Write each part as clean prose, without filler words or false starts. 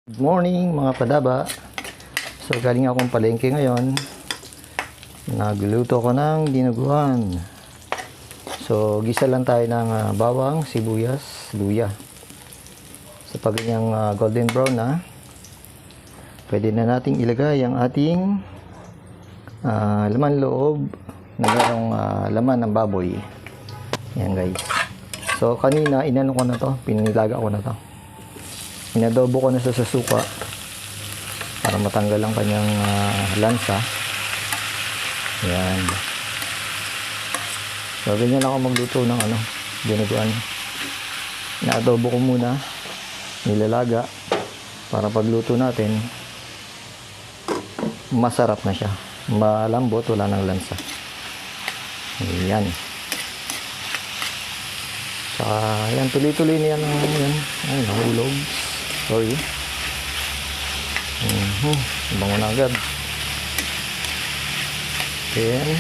Good morning mga padaba. So galing akong palengke ngayon. Nagluto ko ng dinuguan. So gisa lang tayo ng bawang, sibuyas, luya. So pag ganyang golden brown na, pwede na nating ilagay ang ating laman loob na merong laman ng baboy. Yan guys. So kanina inano ko na to, pinilaga ko na to. Inadobo ko na sa suka para matanggal ang kanyang lansa. Ayan. So, ganyan ako magluto ng dinuguan. Inadobo ko muna, nilalaga para pagluto natin masarap na siya. Malambot, wala ng lansa. Ayan. Saka, ayan, tuloy-tuloy na yan. Ay, nahulog. Sorry. Bango na agad. Then,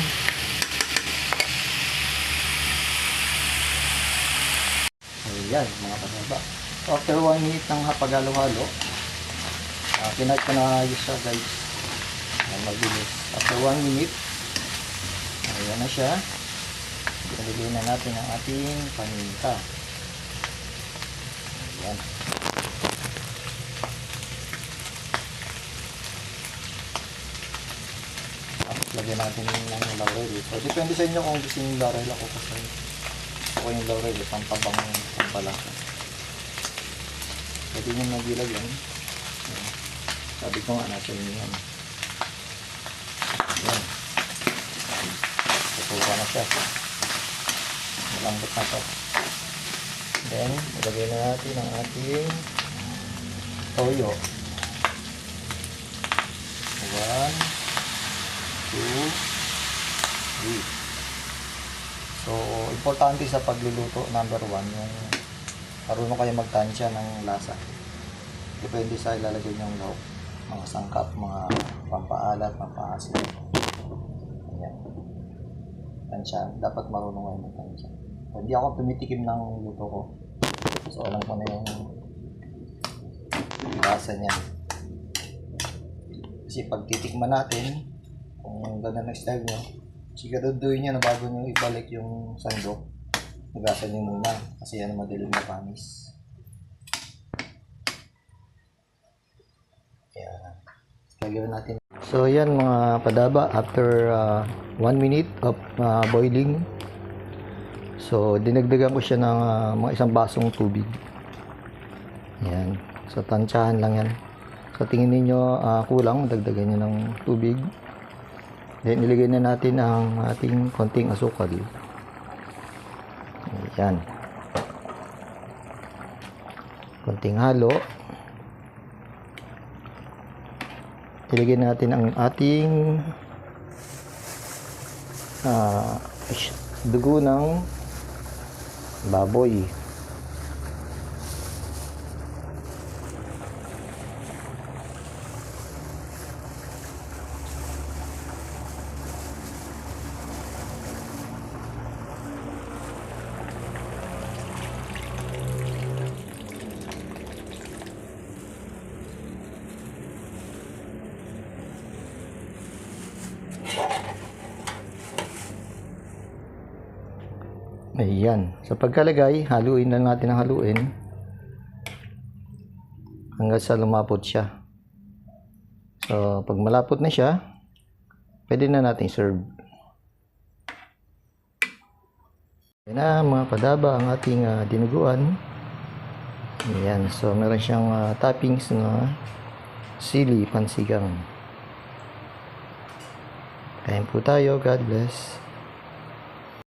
ayan, mga kasaba. So, after 1 minute ng pagalo-halo, pinag ko na ayos siya, guys. Mabilis. After 1 minute, ayan na siya. Ilagay na natin ang ating paminta. Ayan. Lagyan natin ng laurel. So, depende sa inyo kung gusto yung laurel. Ako kasi ako yung laurel, pampabang pampalasa. Pwede nyo nagilagyan. Sabi ko nga, nasa inyo yan. Ayan. Tutuwa na siya. Malambot na to. Then, ilagay na natin ang ating toyo. 1, 2, 3. So, importante sa pagluluto, number 1, yung marunong kayo magtansya ng lasa. Depende sa ilalagay nyong lahok. Mga sangkap, mga pampaalat, pampaasin. Ayan. Tansya. Dapat marunong kayo magtansya. So, hindi ako tumitikim ng luto ko. So, alam ko na yung lasa niya. Kasi pag titikman natin, kung gano'n ang style nyo, siguraduhin nyo na bago nyo ibalik yung sandok, hugasan nyo muna kasi yan madilim na panis. Ayan. Lagyan natin. So yan mga padaba, after 1 minute of boiling, so dinagdagan ko siya ng mga isang basong tubig. Ayan. So tansyahan lang yan. So tingin niyo kulang, dagdagan nyo ng tubig. Then, ilagay na natin ang ating konting asukal. Ayan. Konting halo. Ilagay natin ang ating dugo ng baboy. Ayan. Sa pagkalagay, haluin lang natin ang haluin hanggang sa lumapot siya. So, pag malapot na siya, pwede na natin serve. Ayan na mga padaba ang ating dinuguan. Ayan. So, meron siyang toppings na sili, pansigang. Kain po tayo. God bless.